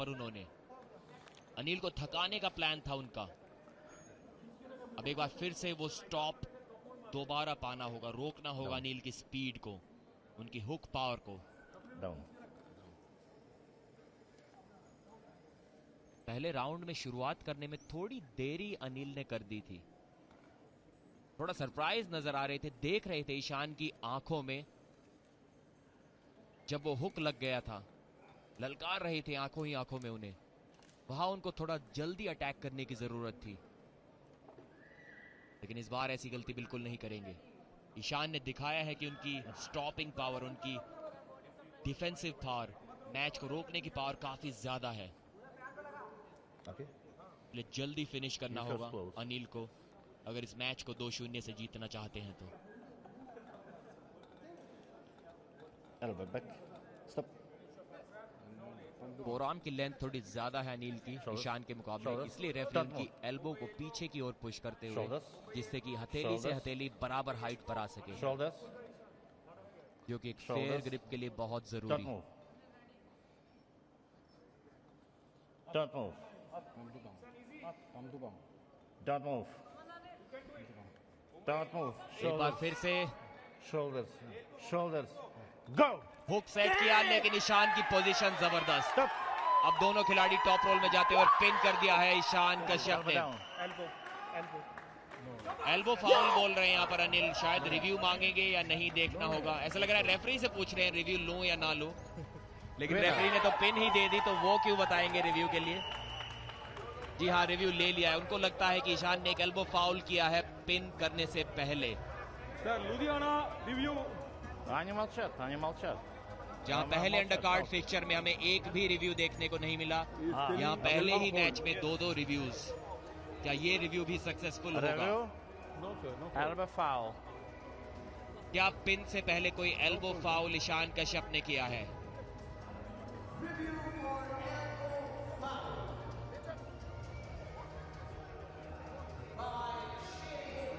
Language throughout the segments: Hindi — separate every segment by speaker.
Speaker 1: और उन्होंने अनिल को थकाने का प्लान था उनका। अब एक बार फिर से वो स्टॉप दोबारा पाना होगा, रोकना होगा अनिल की स्पीड को, उनकी हुक पावर को।
Speaker 2: डाउन।
Speaker 1: पहले राउंड में शुरुआत करने में थोड़ी देरी अनिल ने कर दी थी, थोड़ा सरप्राइज नजर आ रहे थे, देख रहे थे ईशान की आंखों में जब वो हुक लग गया था, ललकार रहे थे आंखों ही आंखों में उन्हें। वहां उनको थोड़ा जल्दी अटैक करने की जरूरत थी, लेकिन इस बार ऐसी गलती बिल्कुल नहीं करेंगे। ईशान ने दिखाया है कि उनकी स्टॉपिंग पावर, उनकी डिफेंसिव पावर, मैच को रोकने की पावर काफी ज्यादा है। इसलिए जल्दी फिनिश करना होगा अनिल को अगर इस मैच को 2-0 से जीतना चाहते हैं तो। फोरआर्म की लेंथ थोड़ी ज्यादा है अनिल की ईशान के मुकाबले, इसलिए रेफरी उनकी एल्बो को पीछे की ओर पुश करते हुए, जिससे कि हथेली से हथेली बराबर हाइट पर आ सके, जो कि एक फेयर ग्रिप के लिए बहुत जरूरी। एक बार फिर से
Speaker 2: गो।
Speaker 1: हुक सेट किया, लेकिन ईशान की पोजीशन जबरदस्त। अब दोनों खिलाड़ी टॉप रोल में जाते हुए पिन कर दिया है ईशान कश्यप ने। एल्बो फाउल बोल रहे हैं यहाँ पर अनिल, शायद रिव्यू मांगेंगे या नहीं देखना होगा। ऐसा लग रहा है रेफरी से पूछ रहे हैं रिव्यू लूं या ना लूं, लेकिन रेफरी ने तो पिन ही दे दी, तो वो क्यों बताएंगे रिव्यू के लिए। जी हाँ, रिव्यू ले लिया है। उनको लगता है कि ईशान ने एक एल्बो फाउल किया है पिन करने से पहले।
Speaker 3: लुधियाना रिव्यू।
Speaker 1: जहां पहले अंडरकार्ड फिक्चर में हमें एक भी रिव्यू देखने को नहीं मिला, यहां पहले ही मैच में 2-2 रिव्यूज। क्या ये रिव्यू भी सक्सेसफुल होगा?
Speaker 2: Elbow foul.
Speaker 1: क्या पिन से पहले कोई एल्बो फाउल ईशान कश्यप ने किया है?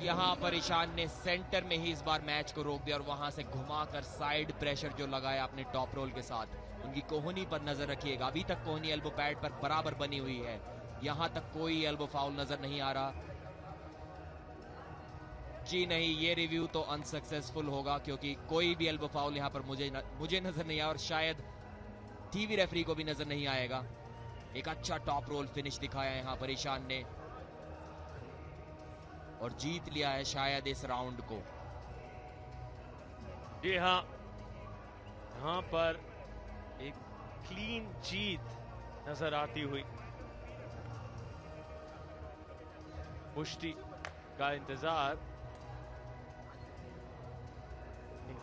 Speaker 1: यहां पर ईशान ने सेंटर में ही इस बार मैच को रोक दिया और वहां से घुमाकर साइड प्रेशर जो लगाया अपने टॉप रोल के साथ। उनकी कोहनी पर नजर रखिएगा, अभी तक कोहनी एल्बो पैड पर बराबर बनी हुई है, यहां तक कोई एल्बो फाउल नजर नहीं आ रहा। जी नहीं, ये रिव्यू तो अनसक्सेसफुल होगा, क्योंकि कोई भी एल्बो फाउल यहां पर मुझे नजर नहीं आया और शायद टीवी रेफरी को भी नजर नहीं आएगा। एक अच्छा टॉप रोल फिनिश दिखाया यहां पर ईशान ने और जीत लिया है शायद इस राउंड को।
Speaker 3: जी हाँ, यहाँ पर एक क्लीन जीत नजर आती हुई। पुष्टि का इंतजार,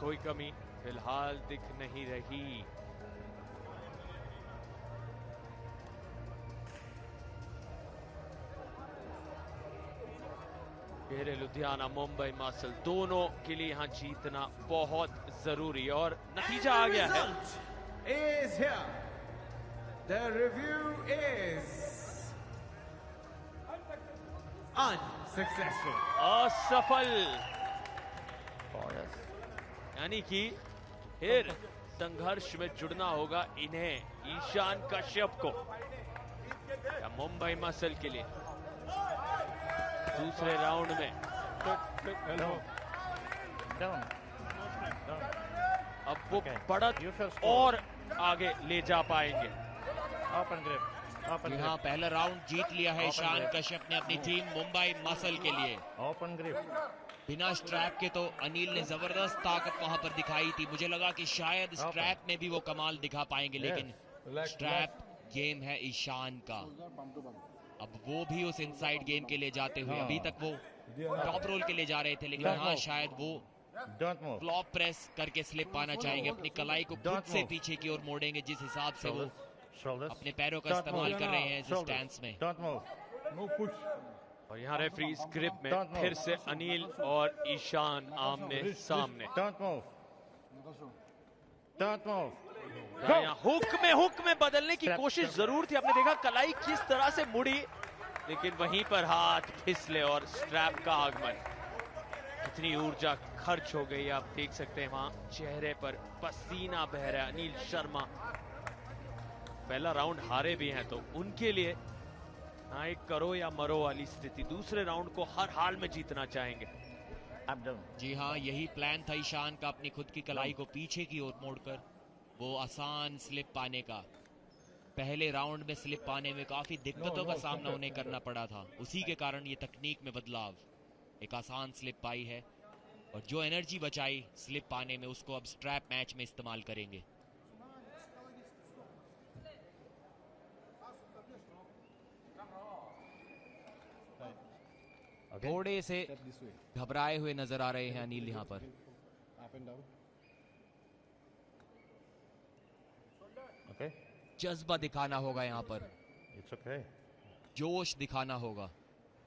Speaker 3: कोई कमी फिलहाल दिख नहीं रही। घेरे लुधियाना, मुंबई मसल दोनों के लिए यहाँ जीतना बहुत जरूरी है और नतीजा आ गया है।
Speaker 4: Is here. The review is unsuccessful.
Speaker 3: असफल, यानी कि फिर संघर्ष में जुड़ना होगा इन्हें ईशान कश्यप को या मुंबई मसल के लिए दूसरे राउंड में। अब वो बढ़त और आगे ले जा पाएंगे।
Speaker 1: यहाँ पहला राउंड जीत लिया है ईशान कश्यप ने अपनी टीम मुंबई मसल के लिए।
Speaker 2: Open grip.
Speaker 1: बिना स्ट्रैप के तो अनिल ने जबरदस्त ताकत वहां पर दिखाई थी, मुझे लगा कि शायद स्ट्रैप में भी वो कमाल दिखा पाएंगे, लेकिन स्ट्रैप गेम है ईशान का। अब वो भी उस इनसाइड गेम के लिए जाते हुए, अभी तक वो टॉप रोल के लिए जा रहे थे, लेकिन यहाँ शायद वो फ्लॉप प्रेस करके स्लिप पाना चाहेंगे, अपनी कलाई को खुद से पीछे की ओर मोड़ेंगे, जिस हिसाब से वो अपने पैरों का इस्तेमाल कर रहे हैं इस स्टैंस में।
Speaker 3: और यहाँ रेफरी ग्रिप में फिर से अनिल और ईशान आमने सामने। यहाँ हुक में बदलने की कोशिश जरूर थी, आपने देखा कलाई किस तरह से मुड़ी, लेकिन वहीं पर हाथ फिसले और स्ट्रैप का आगमन। कितनी ऊर्जा खर्च हो गई, आप देख सकते हैं वहां चेहरे पर पसीना बह रहा है अनिल शर्मा। पहला राउंड हारे भी हैं तो उनके लिए ना एक करो या मरो वाली स्थिति, दूसरे राउंड को हर हाल में जीतना चाहेंगे।
Speaker 2: Up down.
Speaker 1: जी हाँ, यही प्लान था ईशान का, अपनी खुद की कलाई को पीछे की ओर मोड़कर वो आसान स्लिप पाने का। पहले राउंड में स्लिप पाने में काफी दिक्कतों का सामना उन्हें करना पड़ा था, उसी के कारण ये तकनीक में बदलाव। एक आसान स्लिप पाई है और जो एनर्जी बचाई स्लिप पाने में उसको अब स्ट्रैप मैच में इस्तेमाल करेंगे।
Speaker 2: Okay.
Speaker 1: थोड़े से घबराए हुए नजर आ रहे हैं अनिल यहाँ पर।
Speaker 2: Okay.
Speaker 1: जज्बा दिखाना होगा यहाँ पर,
Speaker 2: It's okay.
Speaker 1: जोश दिखाना होगा।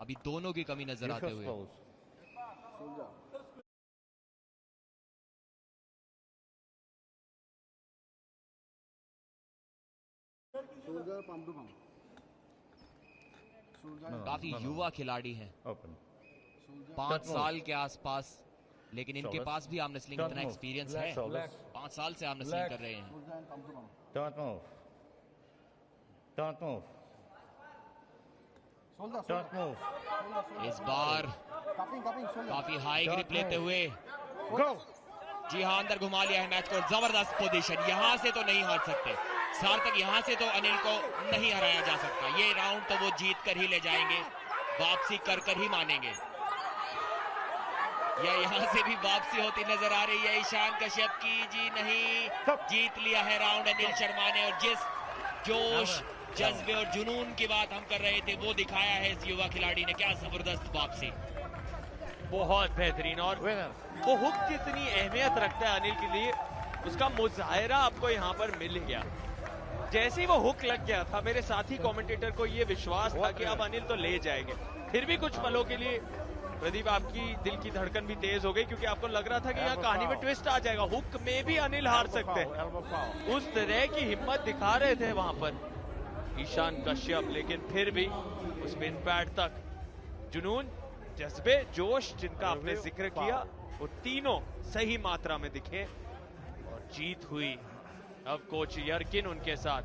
Speaker 1: अभी दोनों की कमी नजर
Speaker 2: Use
Speaker 1: आते
Speaker 2: your
Speaker 1: हुए।
Speaker 2: spells. No,
Speaker 1: काफी
Speaker 2: no, no.
Speaker 1: युवा खिलाड़ी हैं,
Speaker 2: Open.
Speaker 1: 5
Speaker 2: Don't move.
Speaker 1: साल के आसपास, लेकिन इनके
Speaker 2: Shoulders.
Speaker 1: पास भी आर्म रेसलिंग
Speaker 2: Don't
Speaker 1: इतना
Speaker 2: move.
Speaker 1: एक्सपीरियंस है।
Speaker 2: Shoulders.
Speaker 1: 5 साल से आर्म रेसलिंग कर रहे हैं।
Speaker 2: Don't move. Don't move. Don't move.
Speaker 1: इस बार काफी हाई ग्रिप लेते हुए,
Speaker 2: Go.
Speaker 1: जी हाँ, अंदर घुमा लिया है मैच को। जबरदस्त पोजीशन, यहां से तो नहीं हार सकते। सार्थक यहां से तो अनिल को नहीं हराया जा सकता। ये राउंड तो वो जीत कर ही ले जाएंगे, वापसी कर कर ही मानेंगे। या यहां से भी वापसी होती नजर आ रही है ईशान कश्यप की। जी नहीं, जीत लिया है राउंड अनिल शर्मा ने, और जिस जोश, जज्बे और जुनून की बात हम कर रहे थे वो दिखाया है इस युवा खिलाड़ी ने। क्या जबरदस्त वापसी,
Speaker 3: बहुत बेहतरीन। और
Speaker 2: Winner.
Speaker 3: वो हुक कितनी अहमियत रखता है अनिल के लिए, उसका मुजाहिरा आपको यहाँ पर मिल गया। जैसे ही वो हुक लग गया था, मेरे साथी कमेंटेटर को ये विश्वास था कि अब अनिल तो ले जाएंगे। फिर भी कुछ पलों के लिए प्रदीप आपकी दिल की धड़कन भी तेज हो गई, क्योंकि आपको लग रहा था कि यहाँ कहानी में ट्विस्ट आ जाएगा, हुक में भी अनिल हार सकते हैं।
Speaker 2: Elbow foul.
Speaker 3: उस तरह की हिम्मत दिखा रहे थे वहां पर ईशान कश्यप, लेकिन फिर भी उस पिन पैड तक जुनून, जज्बे, जोश जिनका आपने जिक्र किया, वो तीनों सही मात्रा में दिखे और जीत हुई। अब कोच यर्किन उनके साथ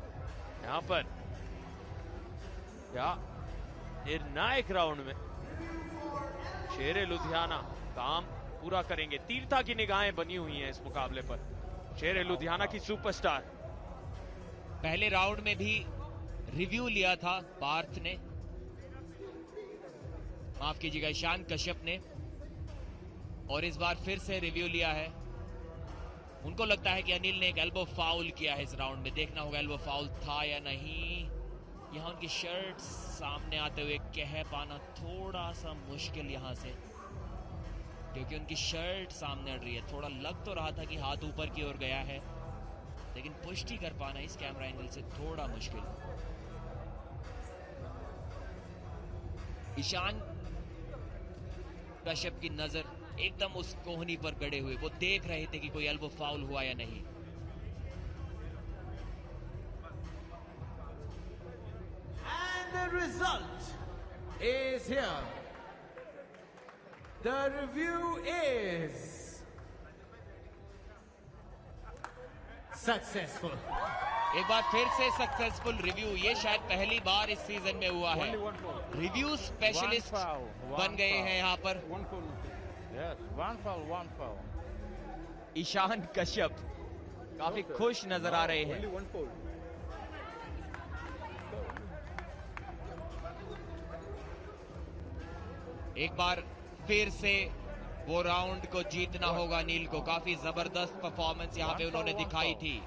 Speaker 3: यहाँ पर क्या निर्णायक राउंड में शेरे लुधियाना काम पूरा करेंगे। तीर्था की निगाहें बनी हुई हैं इस मुकाबले पर। शेरे लुधियाना की सुपरस्टार।
Speaker 1: पहले राउंड में भी रिव्यू लिया था पार्थ ने, माफ कीजिएगा ईशान कश्यप ने, और इस बार फिर से रिव्यू लिया है। उनको लगता है कि अनिल ने एक एल्बो फाउल किया है इस राउंड में। देखना होगा एल्बो फाउल था या नहीं। यहाँ उनकी शर्ट सामने आते हुए कह पाना थोड़ा सा मुश्किल यहाँ से, क्योंकि उनकी शर्ट सामने अड़ रही है। थोड़ा लग तो रहा था कि हाथ ऊपर की ओर गया है, लेकिन पुष्टि कर पाना इस कैमरा एंगल से थोड़ा मुश्किल। ईशान कश्यप की नजर एकदम उस कोहनी पर गड़े हुए, वो देख रहे थे कि कोई एल्बो फाउल हुआ या नहीं।
Speaker 4: And the result is here. The review is successful.
Speaker 1: एक बार फिर से सक्सेसफुल रिव्यू, ये शायद पहली बार इस सीजन में हुआ है। Review specialist
Speaker 2: One foul, one
Speaker 1: बन गए
Speaker 2: foul.
Speaker 1: हैं यहाँ पर
Speaker 2: Yes. One foul. One foul.
Speaker 1: Ishan Kashyap. काफी खुश नजर आ रहे हैं। एक बार फिर से वो राउंड को जीतना होगा नील को। काफी जबरदस्त परफॉर्मेंस यहाँ पे उन्होंने दिखाई थी।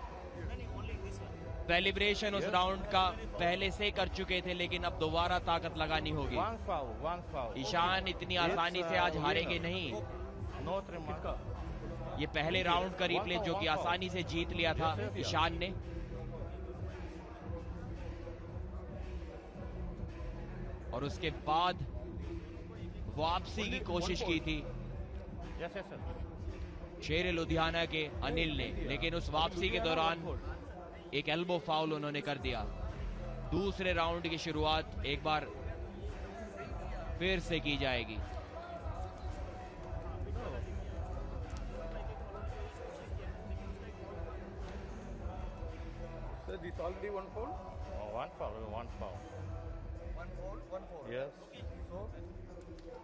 Speaker 1: सेलिब्रेशन उस राउंड का पहले से कर चुके थे, लेकिन अब दोबारा ताकत लगानी होगी।
Speaker 2: One foul. One foul.
Speaker 1: Ishan इतनी आसानी से आज हारेंगे नहीं।
Speaker 2: No remark.
Speaker 1: ये पहले राउंड का रिप्ले जो कि आसानी से जीत लिया था ईशान ने। और उसके बाद वापसी की कोशिश की थी
Speaker 2: Yes, yes, sir.
Speaker 1: शेर लुधियाना के अनिल ने, लेकिन उस वापसी के दौरान एक एल्बो फाउल उन्होंने कर दिया। दूसरे राउंड की शुरुआत एक बार फिर से की जाएगी।
Speaker 5: Sir, this already one foul?
Speaker 2: Oh, one foul.
Speaker 5: One foul. Yes.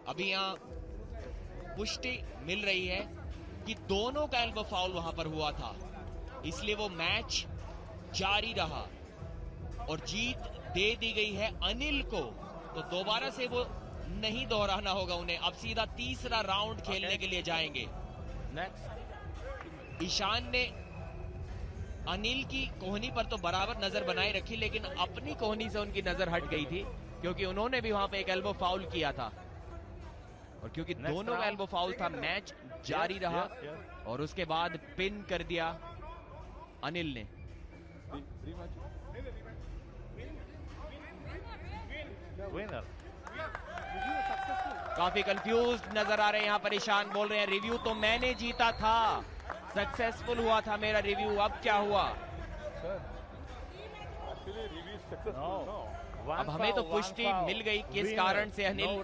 Speaker 1: अभी यहाँ पुष्टि मिल रही है कि दोनों का एल्बो फाउल वहां पर हुआ था, इसलिए वो मैच जारी रहा और जीत दे दी गई है अनिल को। तो दोबारा से वो नहीं दोहराना होगा उन्हें, अब सीधा तीसरा राउंड खेलने के लिए जाएंगे।
Speaker 2: Next.
Speaker 1: ईशान ने अनिल की कोहनी पर तो बराबर नजर बनाए रखी, लेकिन अपनी कोहनी से उनकी नजर हट गई थी क्योंकि उन्होंने भी वहां पे एक एल्बो फाउल किया था, और क्योंकि दोनों का एल्बो फाउल था मैच जारी रहा और उसके बाद पिन कर दिया अनिल ने।
Speaker 2: Winner.
Speaker 1: काफी कंफ्यूज नजर आ रहे हैं यहाँ पर। ईशान बोल रहे हैं रिव्यू तो मैंने जीता था, सक्सेसफुल हुआ था मेरा रिव्यू, अब क्या हुआ?
Speaker 5: Actually, review is successful.
Speaker 2: No.
Speaker 1: अब हमें तो पुष्टि मिल गई किस कारण से अनिल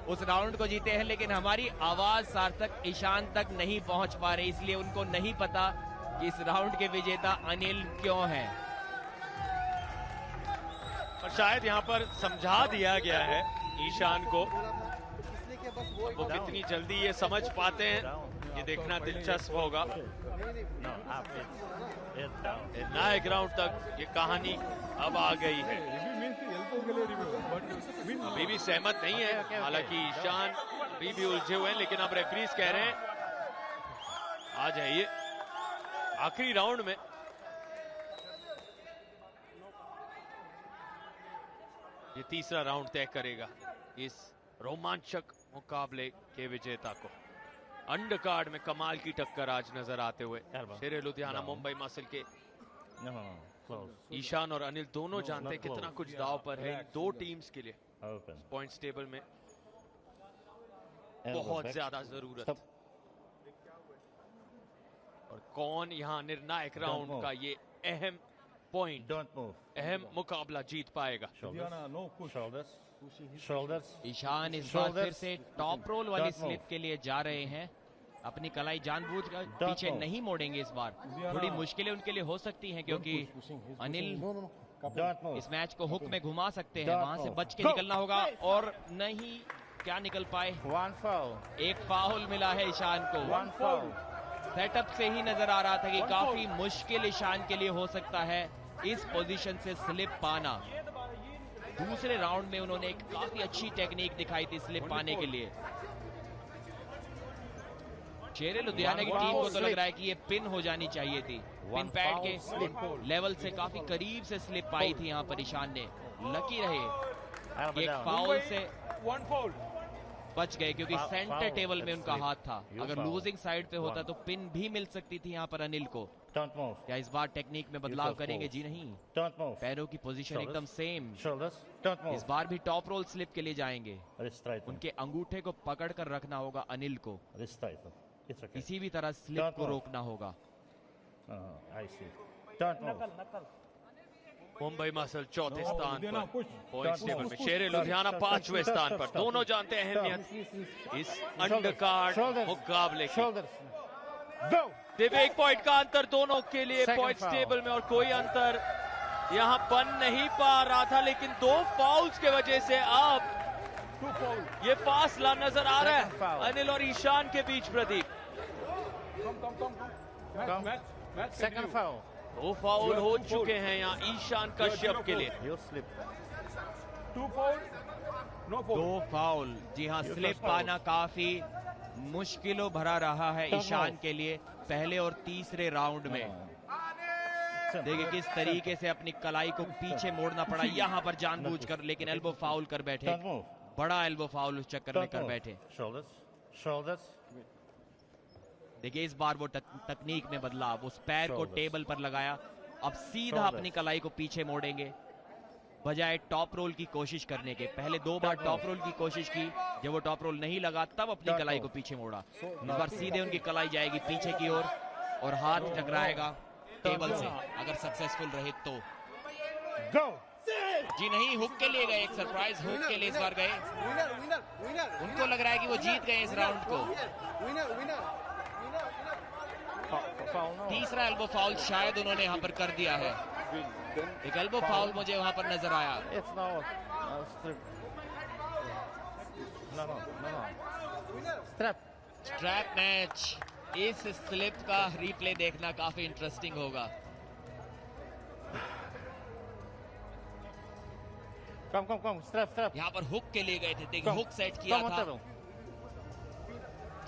Speaker 1: उस राउंड को जीते हैं, लेकिन हमारी आवाज सार्थक ईशान तक नहीं पहुंच पा रही, इसलिए उनको नहीं पता कि इस राउंड के विजेता अनिल क्यों हैं।
Speaker 3: और शायद यहाँ पर समझा दिया गया है ईशान को, वो कितनी जल्दी ये समझ पाते हैं ये देखना दिलचस्प होगा।
Speaker 2: No, up. It's down.
Speaker 3: निर्णायक राउंड तक ये कहानी अब आ गई है।
Speaker 5: Review means elbow के लिए review, but win.
Speaker 3: अभी भी सहमत नहीं है, हालांकि ईशान अभी भी उलझे हुए हैं, लेकिन अब रेफरीज कह रहे हैं आ जाइए आखिरी राउंड में। ये तीसरा राउंड तय करेगा इस रोमांचक मुकाबले के विजेता को। अंडर कार्ड में कमाल की टक्कर आज नजर आते हुए शेरे लुधियाना मुंबई मसल के
Speaker 2: No, close.
Speaker 3: ईशान और अनिल दोनों जानते हैं कितना कुछ दाव पर है इन दो टीम्स के लिए।
Speaker 2: Open.
Speaker 3: पॉइंट्स टेबल में
Speaker 2: Elbow
Speaker 3: बहुत
Speaker 2: back.
Speaker 3: ज्यादा जरूरत,
Speaker 2: Stop.
Speaker 3: और कौन यहाँ निर्णायक राउंड
Speaker 2: move.
Speaker 3: का ये अहम पॉइंट,
Speaker 2: Don't move.
Speaker 3: अहम मुकाबला जीत पाएगा।
Speaker 5: Luthiana, no push.
Speaker 2: Shoulders. Shoulders.
Speaker 1: Ishan इस बार
Speaker 2: Shoulders.
Speaker 1: फिर से टॉप रोल वाली
Speaker 2: Don't move.
Speaker 1: स्लिप के लिए जा रहे हैं, अपनी कलाई जानबूझकर पीछे
Speaker 2: move.
Speaker 1: नहीं मोड़ेंगे इस बार। थोड़ी मुश्किलें उनके लिए हो सकती हैं क्योंकि अनिल
Speaker 2: Don't move.
Speaker 1: इस मैच को हुक में घुमा सकते हैं,
Speaker 2: Don't
Speaker 1: वहां से
Speaker 2: move.
Speaker 1: बच के
Speaker 2: Go.
Speaker 1: निकलना होगा और नहीं क्या निकल पाए।
Speaker 2: One foul.
Speaker 1: एक फाउल मिला है ईशान को।
Speaker 2: One foul.
Speaker 1: सेटअप से ही नजर आ रहा था कि काफी मुश्किल ईशान के लिए हो सकता है इस पोजीशन से स्लिप पाना। दूसरे राउंड में उन्होंने एक काफी अच्छी टेक्निक दिखाई थी स्लिप पाने के लिए। शेरे लुधियाना की टीम को तो लग रहा है कि ये पिन हो जानी चाहिए थी, पिन पैड के लेवल से काफी करीब से स्लिप पाई थी यहाँ पर ईशान ने। लकी रहे
Speaker 2: Elbow
Speaker 1: एक
Speaker 2: down.
Speaker 1: फाउल से
Speaker 5: One foul.
Speaker 1: बच गए क्योंकि
Speaker 2: Foul,
Speaker 1: सेंटर
Speaker 2: foul,
Speaker 1: टेबल में
Speaker 2: let's
Speaker 1: उनका
Speaker 2: see.
Speaker 1: हाथ था।
Speaker 2: You
Speaker 1: अगर
Speaker 2: foul.
Speaker 1: लूजिंग साइड पे होता
Speaker 2: One.
Speaker 1: तो पिन भी मिल सकती थी यहाँ पर अनिल को।
Speaker 2: Don't move.
Speaker 1: क्या इस बार टेक्निक में बदलाव
Speaker 2: first
Speaker 1: करेंगे?
Speaker 2: move.
Speaker 1: जी नहीं,
Speaker 2: Don't move.
Speaker 1: पैरों की पोजीशन
Speaker 2: Shoulders.
Speaker 1: एकदम सेम।
Speaker 2: Shoulders. Don't move.
Speaker 1: इस बार भी टॉप रोल स्लिप के लिए जाएंगे।
Speaker 2: Wrist tighten.
Speaker 1: उनके अंगूठे को पकड़ कर रखना होगा अनिल को,
Speaker 2: Wrist tighten. It's okay.
Speaker 1: किसी भी तरह स्लिप
Speaker 2: Don't
Speaker 1: को
Speaker 2: move.
Speaker 1: रोकना होगा।
Speaker 2: I see. Don't move.
Speaker 3: Mumbai muscle चौथे स्थान
Speaker 5: Luthiana,
Speaker 3: पर
Speaker 5: push.
Speaker 3: Points
Speaker 2: Don't
Speaker 3: table
Speaker 2: move.
Speaker 3: में, शेरे लुधियाना
Speaker 2: Stop,
Speaker 3: पांचवें
Speaker 2: stop,
Speaker 3: स्थान
Speaker 2: stop,
Speaker 3: पर।
Speaker 2: stop.
Speaker 3: दोनों जानते हैं अहमियत इस अंडर कार्ड
Speaker 2: Shoulders.
Speaker 3: मुकाबले की।
Speaker 2: Shoulders. Go.
Speaker 3: दिव्य एक पॉइंट का अंतर दोनों के लिए
Speaker 2: Second
Speaker 3: पॉइंट्स
Speaker 2: foul.
Speaker 3: टेबल में, और कोई अंतर यहाँ बन नहीं पा रहा था, लेकिन दो फाउल्स के वजह से अब
Speaker 5: Two foul.
Speaker 3: ये फासला नजर आ रहा
Speaker 2: Second foul.
Speaker 3: है अनिल और ईशान के बीच। Pradeep,
Speaker 5: Come. Match.
Speaker 2: Second foul.
Speaker 3: दो फाउल हो चुके हैं यहाँ ईशान कश्यप के लिए।
Speaker 2: You slip.
Speaker 5: Two foul. No foul.
Speaker 1: दो फाउल, जी हाँ,
Speaker 2: You
Speaker 1: स्लिप
Speaker 2: first foul.
Speaker 1: पाना काफी मुश्किलों भरा रहा है
Speaker 2: Don't
Speaker 1: ईशान
Speaker 2: move.
Speaker 1: के लिए पहले और तीसरे राउंड में। देखिए किस तरीके से अपनी कलाई को पीछे मोड़ना पड़ा यहाँ पर जानबूझकर, लेकिन एल्बो फाउल कर बैठे।
Speaker 2: Don't move.
Speaker 1: बड़ा एल्बो फाउल उस चक्कर में
Speaker 2: Don't
Speaker 1: कर
Speaker 2: move.
Speaker 1: बैठे।
Speaker 2: Shoulders. Shoulders.
Speaker 1: देखिए इस बार वो तकनीक में बदलाव, उस पैर को
Speaker 2: Shoulders.
Speaker 1: टेबल पर लगाया, अब सीधा
Speaker 2: Shoulders.
Speaker 1: अपनी कलाई को पीछे मोड़ेंगे बजाय टॉप रोल की कोशिश करने के। पहले दो बार टॉप रोल की कोशिश की, जब वो टॉप रोल नहीं लगा तब अपनी
Speaker 2: Don't
Speaker 1: कलाई
Speaker 2: move.
Speaker 1: को पीछे मोड़ा। इस बार सीधे उनकी कलाई जाएगी पीछे की ओर और हाथ टकराएगा टेबल से, अगर सक्सेसफुल रहे तो।
Speaker 2: Go.
Speaker 1: जी नहीं, हुक के लिए गए, एक सरप्राइज हुक के लिए इस बार गए। उनको लग रहा है कि वो जीत गए इस राउंड को।
Speaker 2: Foul. No.
Speaker 1: तीसरा एल्बो फाउल शायद उन्होंने यहाँ पर कर दिया है। एक एल्बो फाउल मुझे वहां पर नजर आया।
Speaker 2: It's not strip. No. Strap.
Speaker 1: Strap match, इस स्लिप का रिप्ले देखना काफी इंटरेस्टिंग होगा।
Speaker 2: Come. Strap.
Speaker 1: यहाँ पर हुक के लिए गए थे, देखिए हुक सेट किया
Speaker 2: Come on,
Speaker 1: था।
Speaker 2: Taro.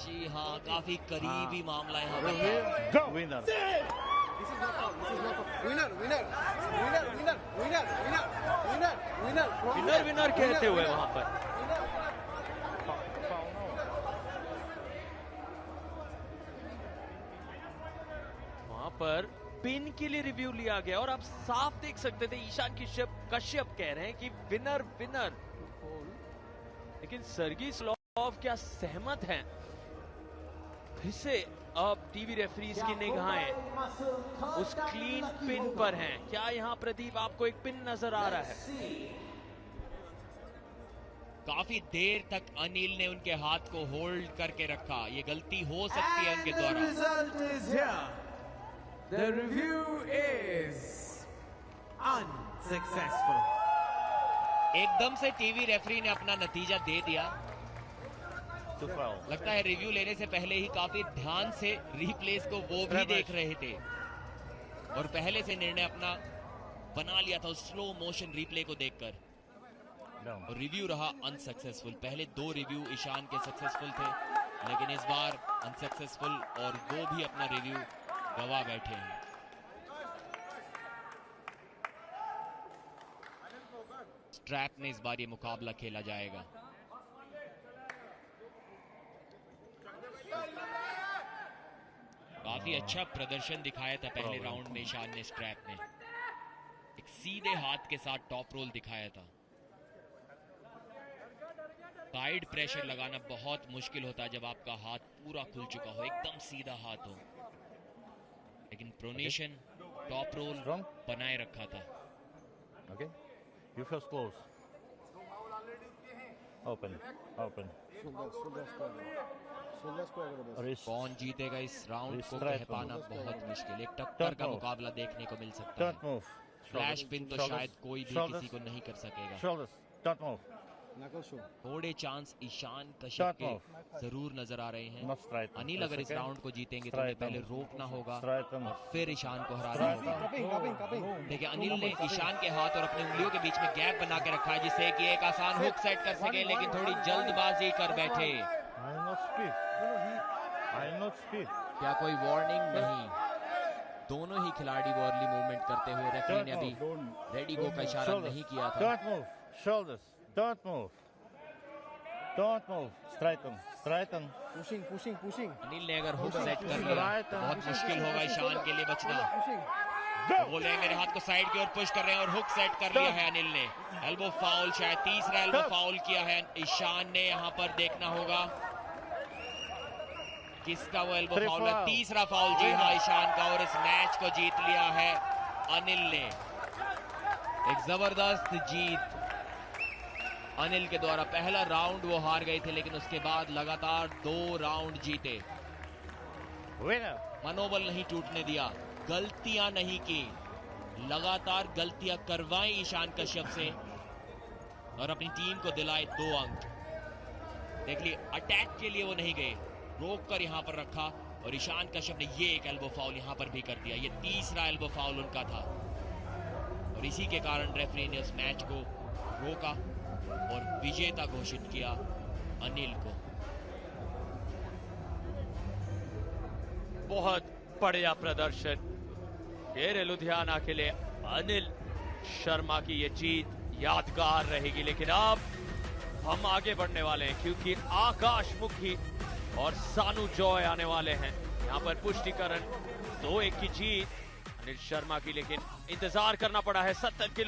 Speaker 1: जी हाँ, काफी करीबी मामला यहाँ पर था।
Speaker 2: Go. Winner.
Speaker 3: विनर कहते हुए वहां पर पिन के लिए रिव्यू लिया गया और आप साफ देख सकते थे ईशान कश्यप कह रहे हैं कि विनर। लेकिन सर्गी स्लॉव क्या सहमत हैं? फिर से अब टीवी रेफरीज की निगाहें उस क्लीन पिन पर हैं। क्या यहाँ प्रदीप आपको एक पिन नजर आ रहा है?
Speaker 1: काफी देर तक अनिल ने उनके हाथ को होल्ड करके रखा, ये गलती हो सकती है उनके द्वारा।
Speaker 4: The review is unsuccessful.
Speaker 1: एकदम से टीवी रेफरी ने अपना नतीजा दे दिया।
Speaker 2: Foul.
Speaker 1: लगता है रिव्यू लेने से पहले ही काफी ध्यान से रिप्लेस को वो भी देख रहे थे और पहले से निर्णय अपना बना लिया था उस स्लो मोशन रिप्ले को देखकर। और रिव्यू रहा अनसक्सेसफुल। पहले 2 रिव्यू ईशान के सक्सेसफुल थे, लेकिन इस बार अनसक्सेसफुल और वो भी अपना रिव्यू गवा बैठे हैं। स्ट्रैप में इस बार ये मुकाबला खेला जाएगा। काफी अच्छा प्रदर्शन दिखाया था पहले राउंड में ईशान ने स्ट्रैप में। एक सीधे हाथ के साथ टॉप रोल दिखाया था। साइड प्रेशर लगाना बहुत मुश्किल होता है जब आपका हाथ पूरा खुल चुका हो, एकदम सीधा हाथ हो। लेकिन प्रोनेशन टॉप रोल बनाए रखा था।
Speaker 2: Okay. You first close. Open.
Speaker 1: कौन जीतेगा इस राउंड को
Speaker 2: Wrist
Speaker 1: कह
Speaker 2: right
Speaker 1: पाना
Speaker 2: move.
Speaker 1: बहुत मुश्किल। एक टक्कर का
Speaker 2: move.
Speaker 1: मुकाबला देखने को मिल सकता
Speaker 2: Don't
Speaker 1: है।
Speaker 2: move.
Speaker 1: फ्लैश पिन तो
Speaker 2: Shoulders.
Speaker 1: शायद कोई भी
Speaker 2: Shoulders.
Speaker 1: किसी को नहीं कर सकेगा।
Speaker 2: Shoulders. Don't move.
Speaker 1: थोड़े चांस ईशान कश्यप के
Speaker 2: Don't
Speaker 1: जरूर नजर आ रहे हैं।
Speaker 2: Not straight.
Speaker 1: अनिल अगर इस राउंड को जीतेंगे तो उन्हें
Speaker 2: Straight
Speaker 1: पहले
Speaker 2: on.
Speaker 1: रोकना होगा
Speaker 2: Straight on.
Speaker 1: और फिर ईशान को हराना होगा।
Speaker 2: Straight
Speaker 1: देखिए अनिल ने ईशान के हाथ और अपनी उंगलियों के बीच में गैप बना के रखा है जिससे कि एक आसान हुक सेट कर सके, लेकिन थोड़ी जल्दबाजी कर बैठे।
Speaker 2: I'm not speed.
Speaker 1: क्या कोई वार्निंग नहीं? दोनों ही खिलाड़ी वो अर्ली मूवमेंट करते हुए रेफरी ने अभी रेडी गो का इशारा नहीं किया था।
Speaker 2: Don't move. Shoulders. Don't move. Straight on. Pushing.
Speaker 1: Anil ने अगर हुक सेट कर लिया तो बहुत मुश्किल होगा ईशान के लिए बचना। वो ले मेरे हाथ को साइड की ओर पुश कर रहे हैं और हुक सेट कर लिया है अनिल ने। एल्बो फाउल, शायद तीसरा एल्बो फाउल किया है ईशान ने। यहाँ पर देखना होगा किसका वो एल्बो फाउल है। तीसरा फाउल जी हाँ ईशान का, और इस मैच को जीत लिया है अनिल ने। एक जबरदस्त जीत अनिल के द्वारा। पहला राउंड वो हार गए थे, लेकिन उसके बाद लगातार 2 राउंड जीते।
Speaker 2: Winner.
Speaker 1: मनोबल नहीं टूटने दिया, गलतियां नहीं की, लगातार गलतियां करवाई ईशान कश्यप से और अपनी टीम को दिलाए 2 अंक। देख लिए अटैक के लिए वो नहीं गए, रोक कर यहां पर रखा और ईशान कश्यप ने ये एक एल्बो फाउल यहां पर भी कर दिया। ये तीसरा एल्बो फाउल उनका था और इसी के कारण रेफरी ने उस मैच को रोका और विजेता घोषित किया अनिल को।
Speaker 3: बहुत बढ़िया प्रदर्शन घेरे लुधियाना के लिए। अनिल शर्मा की ये जीत यादगार रहेगी। लेकिन अब हम आगे बढ़ने वाले हैं क्योंकि आकाश मुखी और सानू जॉय आने वाले हैं। यहाँ पर पुष्टिकरण 2-1 की जीत अनिल शर्मा की, लेकिन इंतजार करना पड़ा है 70 किलो